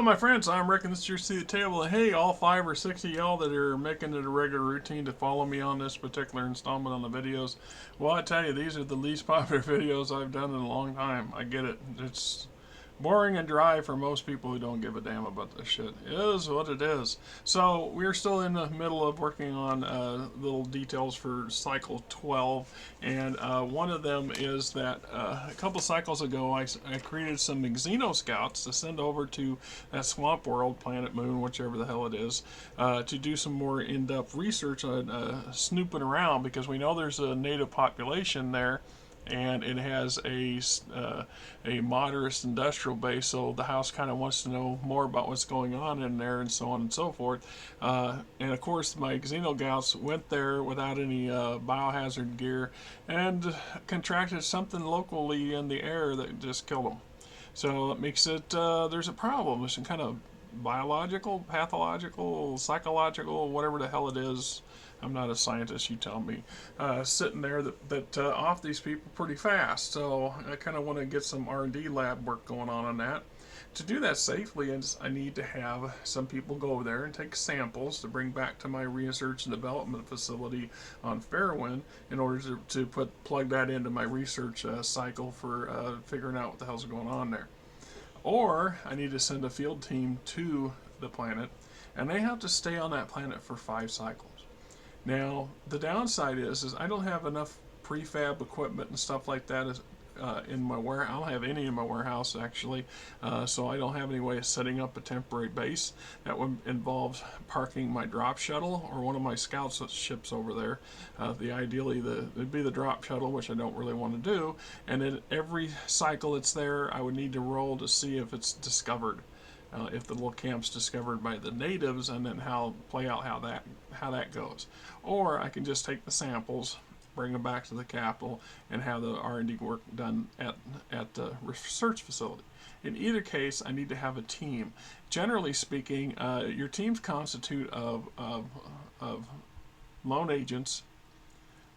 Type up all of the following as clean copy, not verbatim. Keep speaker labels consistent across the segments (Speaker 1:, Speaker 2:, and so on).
Speaker 1: my friends, I'm Rick, and this is your seat at the table. And hey, all 5 or 6 of y'all that are making it a regular routine to follow me on this particular installment on the videos. Well, I tell you, these are the least popular videos I've done in a long time. I get it. It's boring and dry for most people who don't give a damn about this shit. It is what it is. So we're still in the middle of working on little details for cycle 12, and one of them is that a couple cycles ago I created some Xeno Scouts to send over to that swamp world, planet Moon, whichever the hell it is, to do some more in-depth research on snooping around, because we know there's a native population there, and it has a moderate industrial base, so the house kind of wants to know more about what's going on in there, and so on and so forth. And of course, my Xenogouts went there without any biohazard gear and contracted something locally in the air that just killed them. So it makes it there's a problem. There's some kind of biological, pathological, psychological, whatever the hell it is. I'm not a scientist, you tell me. Sitting there that off these people pretty fast. So I kind of want to get some R&D lab work going on that. To do that safely, I need to have some people go over there and take samples to bring back to my research and development facility on Fairwind in order to plug that into my research cycle for figuring out what the hell's going on there. Or I need to send a field team to the planet, and they have to stay on that planet for 5 cycles. Now, the downside is I don't have enough prefab equipment and stuff like that in my warehouse. I don't have any in my warehouse, actually, so I don't have any way of setting up a temporary base. That would involve parking my drop shuttle or one of my scouts that ships over there. Ideally, it'd be the drop shuttle, which I don't really want to do, and then every cycle it's there, I would need to roll to see if it's discovered. If the little camp's discovered by the natives, and then play out how that goes. Or I can just take the samples, bring them back to the capital, and have the R&D work done at the research facility. In either case, I need to have a team. Generally speaking, your teams constitute of lone agents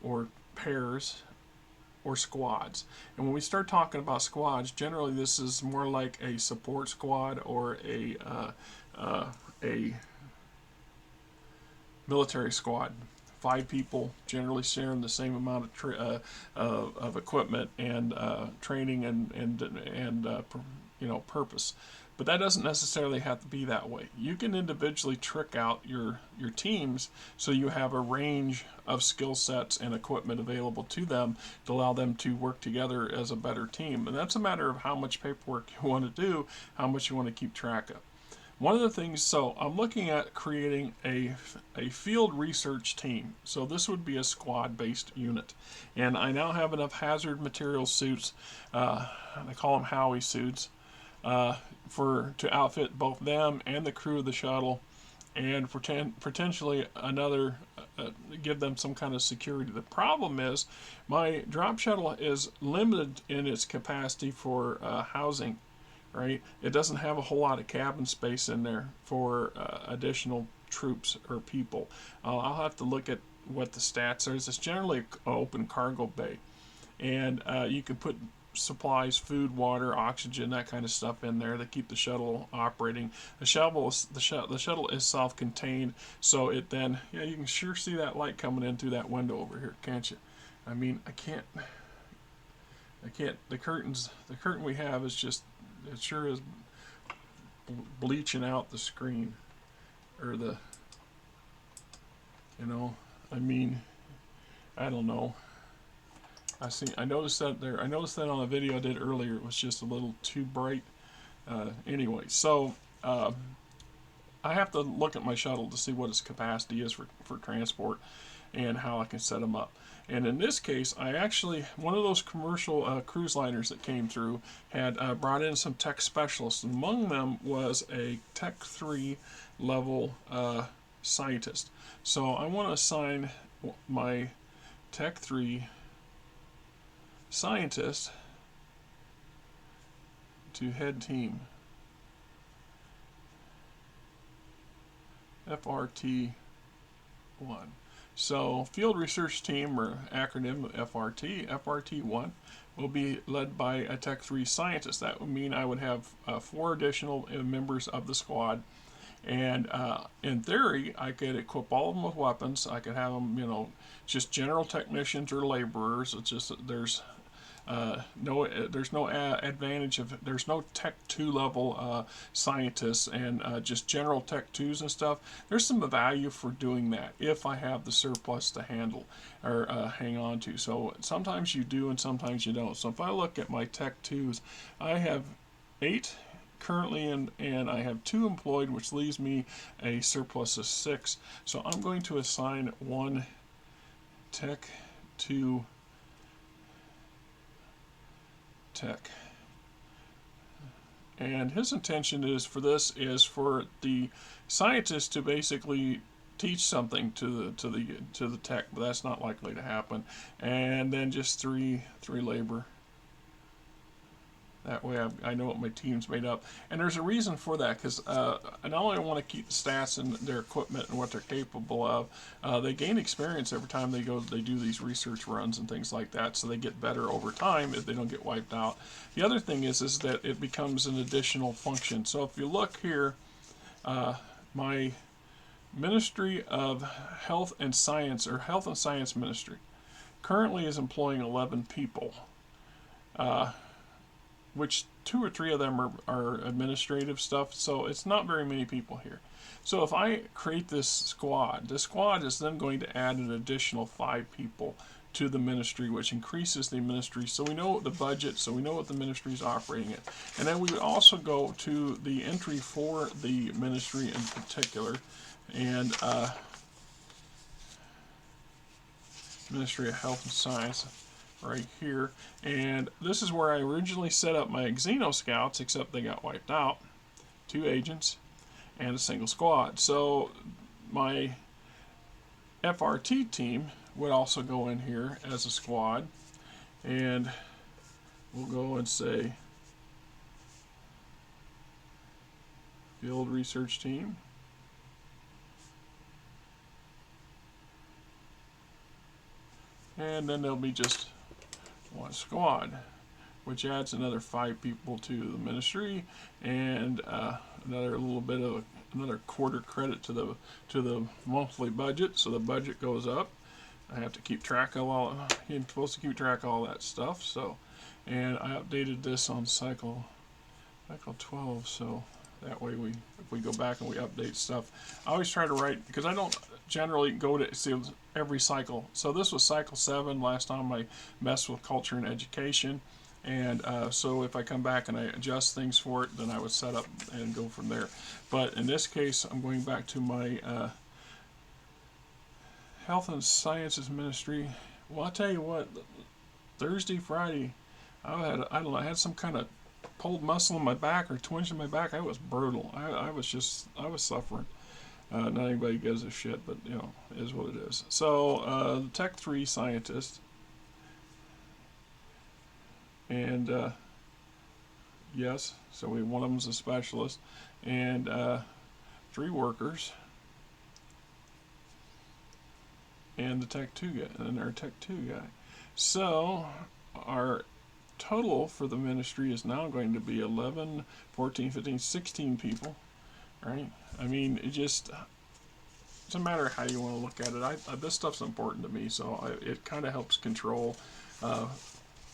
Speaker 1: or pairs or squads. And when we start talking about squads, generally this is more like a support squad or a military squad. 5 people generally sharing the same amount of equipment and training and purpose. But that doesn't necessarily have to be that way. You can individually trick out your teams so you have a range of skill sets and equipment available to them to allow them to work together as a better team. And that's a matter of how much paperwork you want to do, how much you want to keep track of. One of the things, so I'm looking at creating a field research team. So this would be a squad-based unit. And I now have enough hazard material suits, I call them Howie suits, to outfit both them and the crew of the shuttle, and potentially give them some kind of security. The problem is my drop shuttle is limited in its capacity for housing. Right? It doesn't have a whole lot of cabin space in there for additional troops or people. I'll have to look at what the stats are. It's generally an open cargo bay, and you can put supplies, food, water, oxygen, that kind of stuff in there to keep the shuttle operating. The shuttle is self-contained, so it then, yeah, you can sure see that light coming in through that window over here, can't you? I mean, I can't. The curtain we have is just, it sure is bleaching out the screen, or I mean, I don't know. I noticed that on a video I did earlier, it was just a little too bright. Anyway, so I have to look at my shuttle to see what its capacity is for transport and how I can set them up. And in this case, one of those commercial cruise liners that came through had brought in some tech specialists. Among them was a Tech 3 level scientist. So I want to assign my Tech 3 scientist to head team. FRT 1. So field research team, or acronym FRT1, will be led by a Tech 3 scientist. That would mean I would have 4 additional members of the squad. And in theory, I could equip all of them with weapons. I could have them, just general technicians or laborers. It's just there's no advantage of, there's no Tech 2 level scientists and just general Tech 2s and stuff. There's some value for doing that if I have the surplus to handle or hang on to. So sometimes you do and sometimes you don't. So if I look at my Tech 2s, I have 8 currently, and I have 2 employed, which leaves me a surplus of 6. So I'm going to assign 1 Tech 2 Tech, and his intention is for the scientist to basically teach something to the tech, but that's not likely to happen. And then just 3 labor. That way I know what my team's made up. And there's a reason for that, because I not only want to keep the stats and their equipment and what they're capable of, they gain experience every time they do these research runs and things like that, so they get better over time if they don't get wiped out. The other thing is that it becomes an additional function. So if you look here, my Ministry of Health and Science, or Health and Science Ministry, currently is employing 11 people. Which 2 or 3 of them are administrative stuff, so it's not very many people here. So if I create this squad is then going to add an additional 5 people to the ministry, which increases the ministry, so we know the budget, so we know what the ministry is operating at. And then we would also go to the entry for the ministry in particular, and Ministry of Health and Science, right here, and this is where I originally set up my Xeno Scouts, except they got wiped out. 2 agents and a single squad. So my FRT team would also go in here as a squad, and we'll go and say field research team. And then there'll be just 1 squad, which adds another 5 people to the ministry, and another little bit of another quarter credit to the monthly budget. So the budget goes up. I have to keep track of you're supposed to keep track of all that stuff. So, and I updated this on cycle 12. So that way if we go back and we update stuff, I always try to write, because I don't generally go to see every cycle. So this was cycle 7 last time I messed with culture and education, and so if I come back and I adjust things for it, then I would set up and go from there. But in this case, I'm going back to my Health and Sciences Ministry. Well, I'll tell you what, Thursday, Friday, I had some kind of pulled muscle in my back or twinge in my back. I was brutal. I was suffering. Not anybody gives a shit, but it is what it is. So the Tech 3 scientist, and yes, so one of them's a specialist, and 3 workers, and the Tech 2 guy, and our Tech 2 guy. So our total for the ministry is now going to be 11, 14, 15, 16 people, right? I mean, it's a matter of how you want to look at it. This stuff's important to me, so it kind of helps control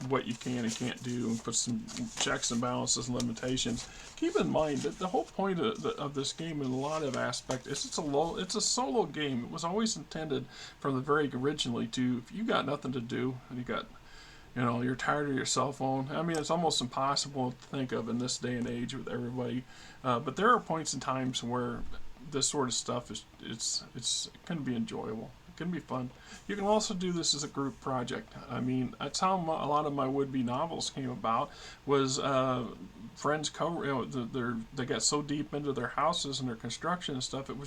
Speaker 1: what you can and can't do, and put some checks and balances and limitations. Keep in mind that the whole point of this game, in a lot of aspects, is it's a solo game. It was always intended from the very originally to, if you got nothing to do and you got, you're tired of your cell phone. I mean, it's almost impossible to think of in this day and age with everybody. But there are points and times where this sort of stuff it can be enjoyable. It can be fun. You can also do this as a group project. I mean, that's how a lot of my would-be novels came about. Was friends they got so deep into their houses and their construction and stuff. It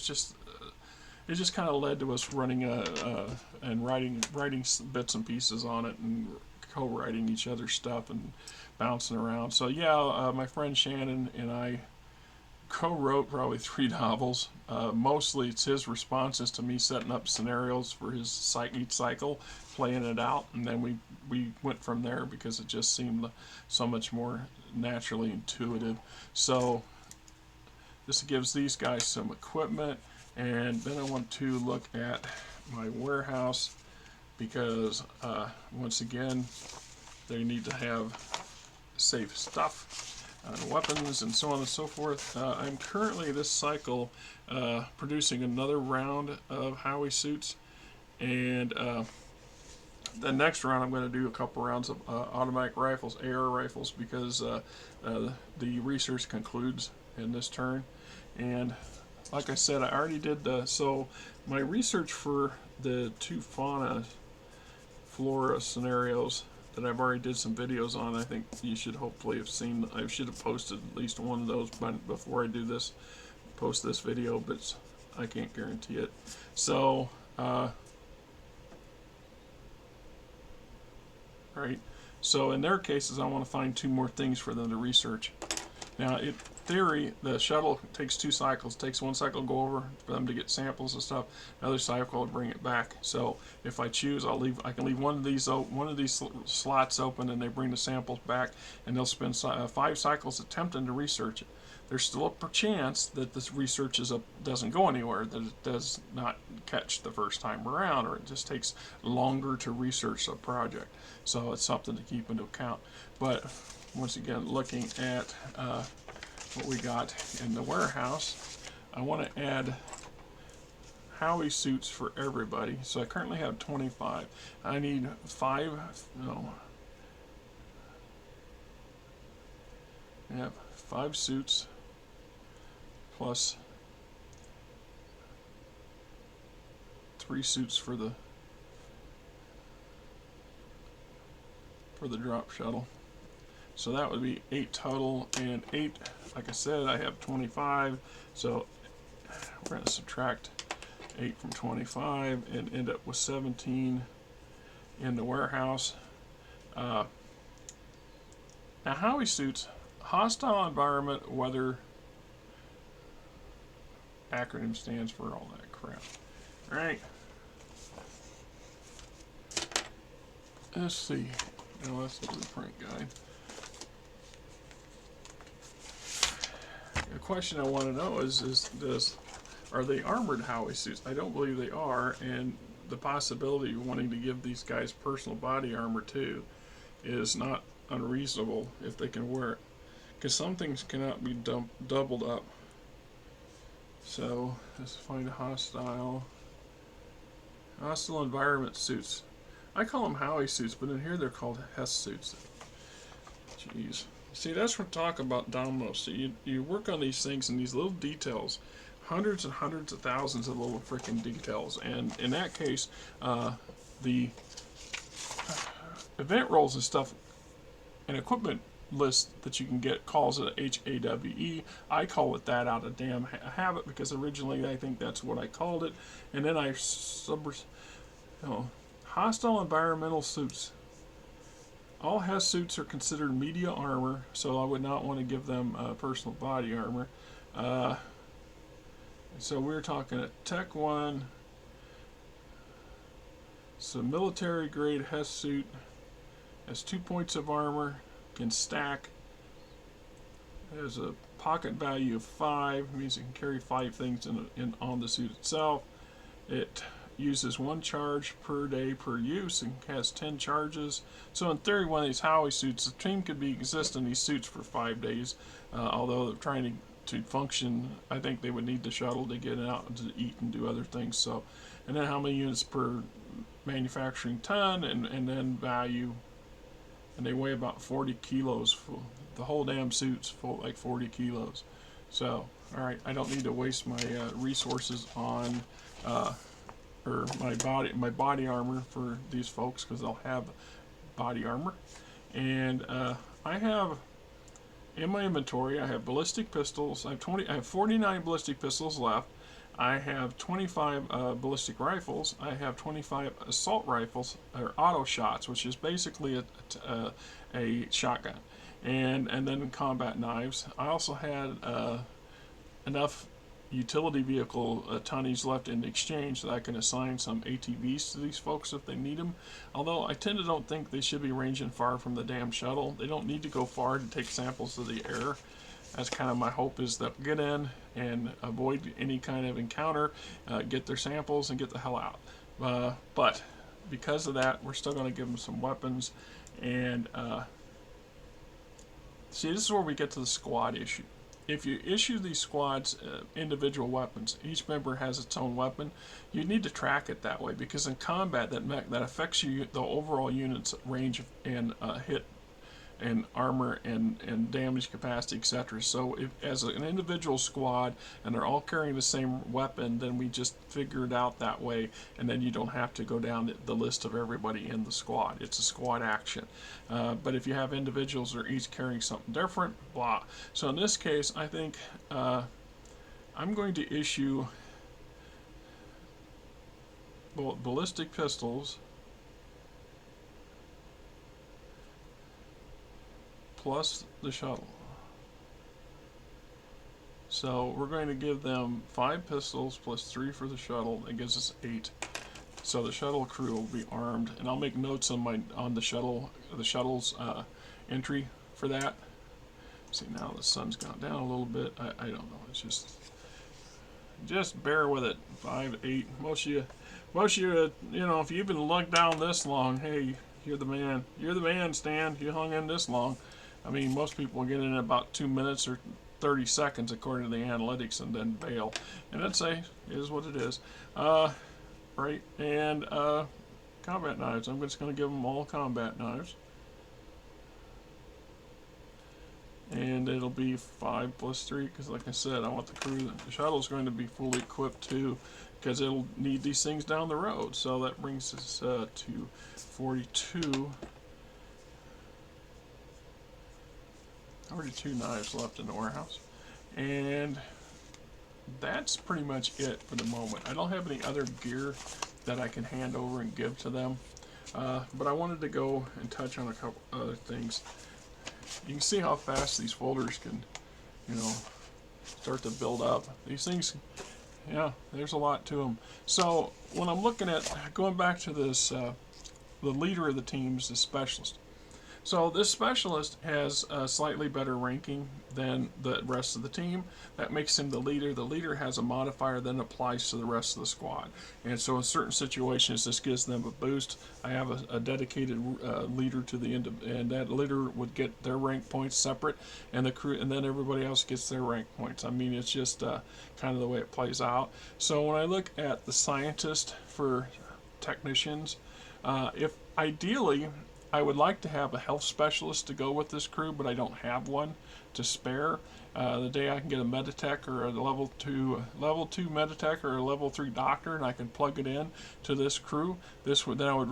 Speaker 1: just kind of led to us running and writing bits and pieces on it, and co-writing each other's stuff and bouncing around. So yeah, my friend Shannon and I co-wrote probably 3 novels. Mostly it's his responses to me setting up scenarios for his each cycle, playing it out, and then we went from there because it just seemed so much more naturally intuitive. So this gives these guys some equipment, and then I want to look at my warehouse because once again they need to have safe stuff, weapons, and so on and so forth. I'm currently this cycle producing another round of Howie suits, and the next round I'm going to do a couple rounds of automatic rifles, AR rifles, because the research concludes in this turn. And like I said, I already did so my research for the 2 fauna flora scenarios that I've already did some videos on. I think you should hopefully have seen. I should have posted at least one of those before I do this, post this video, but I can't guarantee it. So right, so in their cases I want to find 2 more things for them to research. Now, in theory, the shuttle takes 2 cycles. It takes 1 cycle to go over for them to get samples and stuff. Another cycle to bring it back. So if I choose, I can leave one of these slots open, and they bring the samples back, and they'll spend 5 cycles attempting to research it. There's still a chance that this research doesn't go anywhere, that it does not catch the first time around, or it just takes longer to research a project. So it's something to keep into account. But once again, looking at what we got in the warehouse, I want to add Howie suits for everybody. So I currently have 25. I need 5. No, I have 5 suits plus 3 suits for the drop shuttle. So that would be 8 total, and 8, like I said, I have 25, so we're going to subtract 8 from 25 and end up with 17 in the warehouse. Now, Howie suits, hostile environment, weather, acronym stands for all that crap. Alright. Let's see. No, that's the blueprint guide. The question I want to know is are they armored Howie suits? I don't believe they are, and the possibility of wanting to give these guys personal body armor too is not unreasonable if they can wear it, because some things cannot be doubled up. So let's find a hostile environment suits. I call them Howie suits, but in here they're called Hess suits. Jeez. See, that's what talk about dominoes. So you work on these things and these little details, hundreds and hundreds of thousands of little freaking details. And in that case, the event rolls and stuff, an equipment list that you can get calls it HAWE. I call it that out of damn habit because originally I think that's what I called it. And then hostile environmental suits. All Hess suits are considered media armor, so I would not want to give them personal body armor. So we're talking a Tech 1. So military grade Hess suit has 2 points of armor, can stack. Has a pocket value of 5, means it can carry 5 things on the suit itself. It uses 1 charge per day per use and has 10 charges. So in theory, one of these Howie suits, the team could exist in these suits for 5 days. Although they're trying to function, I think they would need the shuttle to get out to eat and do other things. So, and then how many units per manufacturing ton, and then value. And they weigh about 40 kilos. The whole damn suit's full, like 40 kilos. So, all right, I don't need to waste my resources on or my body armor for these folks, because they'll have body armor. And I have in my inventory, I have ballistic pistols. I have 49 ballistic pistols left. I have 25 ballistic rifles. I have 25 assault rifles, or auto shots, which is basically a shotgun, and then combat knives. I also had enough utility vehicle tonnage left in exchange that I can assign some ATVs to these folks if they need them. Although I tend to don't think they should be ranging far from the damn shuttle. They don't need to go far to take samples of the air. That's kind of my hope, is that get in and avoid any kind of encounter, get their samples, and get the hell out. But because of that, we're still going to give them some weapons. And see, this is where we get to the squad issue. If you issue these squads individual weapons, each member has its own weapon, you need to track it that way, because in combat that affects the overall unit's range and hit and armor and damage capacity, etc. So if as an individual squad and they're all carrying the same weapon, then we just figure it out that way, and then you don't have to go down the list of everybody in the squad. It's a squad action. But if you have individuals that are each carrying something different, blah. So in this case, I think I'm going to issue ballistic pistols plus the shuttle. So we're going to give them 5 pistols plus 3 for the shuttle. That gives us 8. So the shuttle crew will be armed, and I'll make notes on the shuttle's entry for that. See, now the sun's gone down a little bit. I don't know. It's just bear with it. 5, 8. Most of you, you know, if you've been lugged down this long, hey, you're the man. You're the man, Stan. You hung in this long. I mean, most people get in about 2 minutes or 30 seconds according to the analytics, and then bail. And I'd say it is what it is. Right, and combat knives. I'm just going to give them all combat knives. And it'll be 5 plus 3, because like I said, I want the crew. The shuttle's going to be fully equipped too, because it'll need these things down the road. So that brings us to 42. 42 knives left in the warehouse, and that's pretty much it for the moment. I don't have any other gear that I can hand over and give to them, but I wanted to go and touch on a couple other things. You can see how fast these folders can, you know, start to build up. These things, yeah, there's a lot to them. So when I'm looking at going back to this, the leader of the team is the specialist. So this specialist has a slightly better ranking than the rest of the team. That makes him the leader. The leader has a modifier that applies to the rest of the squad. And so in certain situations, this gives them a boost. I have a dedicated leader to the end, and that leader would get their rank points separate, and the crew, and then everybody else gets their rank points. I mean, it's just kind of the way it plays out. So when I look at the scientist for technicians, if ideally, I would like to have a health specialist to go with this crew, but I don't have one to spare. The day I can get a Meditech or a level 2 Meditech or a level 3 doctor, and I can plug it in to this crew, then I would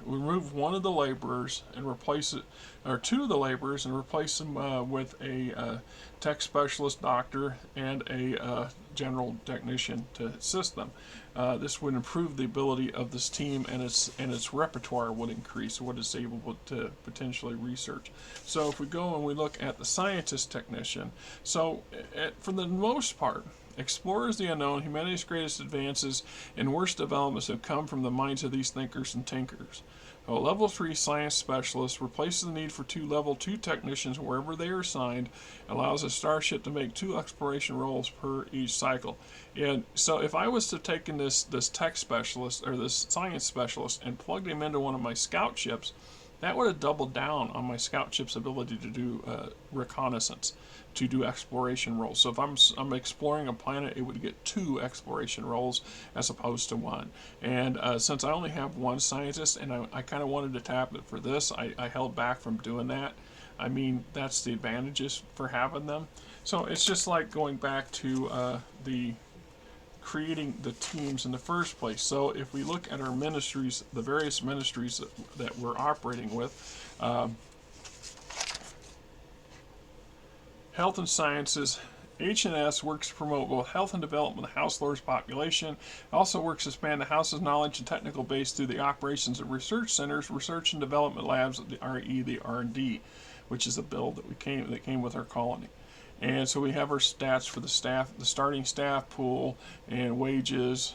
Speaker 1: remove one of the laborers and replace it, or 2 of the laborers, and replace them with a tech specialist doctor and a general technician to assist them. This would improve the ability of this team, and its repertoire would increase what it's able to potentially research. So if we go and we look at the scientist technician, so for the most part, explorers the unknown, humanity's greatest advances and worst developments have come from the minds of these thinkers and tinkers. A level 3 science specialist replaces the need for 2 level 2 technicians wherever they are assigned, allows a starship to make 2 exploration rolls per each cycle. And so if I was to take in this tech specialist or this science specialist and plug him into one of my scout ships, that would have doubled down on my scout ship's ability to do reconnaissance, to do exploration rolls. So if I'm exploring a planet, it would get 2 exploration rolls as opposed to 1. And since I only have 1 scientist, and I kind of wanted to tap it for this, I held back from doing that. I mean, that's the advantages for having them. So it's just like going back to the creating the teams in the first place. So if we look at our ministries, the various ministries that we're operating with, Health and Sciences, H&S works to promote both health and development of the House Lord's population. It also works to expand the House's knowledge and technical base through the operations of research centers, research and development labs, the RE, the R&D, which is a bill that came with our colony. And so we have our stats for the staff, the starting staff pool, and wages,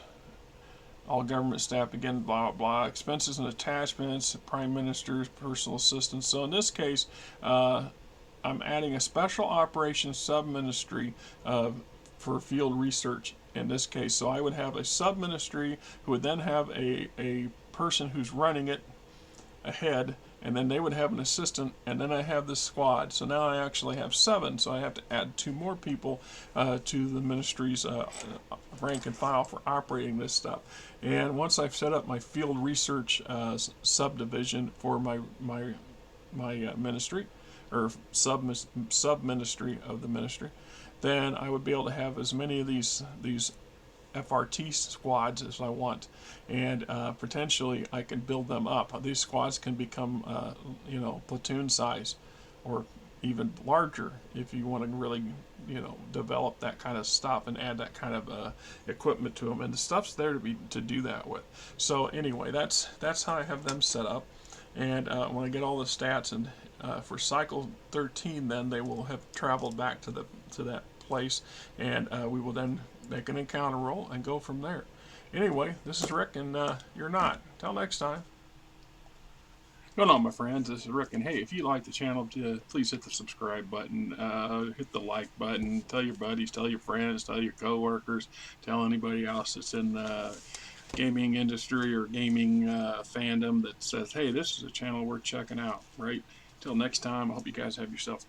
Speaker 1: all government staff, again, blah, blah, expenses and attachments, prime minister's personal assistants. So in this case, I'm adding a special operations sub-ministry for field research in this case. So I would have a sub-ministry who would then have a person who's running it ahead, and then they would have an assistant, and then I have this squad. So now I actually have 7, so I have to add 2 more people to the ministry's rank and file for operating this stuff. And once I've set up my field research subdivision for my ministry, or sub ministry of the ministry, then I would be able to have as many of these FRT squads as I want, and potentially I can build them up. These squads can become, platoon size, or even larger if you want to really, develop that kind of stuff and add that kind of equipment to them. And the stuff's there to do that with. So anyway, that's how I have them set up. And when I get all the stats, and for cycle 13, then they will have traveled back to that place, and we will then make an encounter roll and go from there. Anyway, this is Rick, and you're not. Till next time. Going on, my friends, this is Rick, and hey, if you like the channel, please hit the subscribe button, hit the like button, tell your buddies, tell your friends, tell your coworkers, tell anybody else that's in the gaming industry or gaming fandom that says, hey, this is a channel worth checking out, right? Till next time, I hope you guys have yourself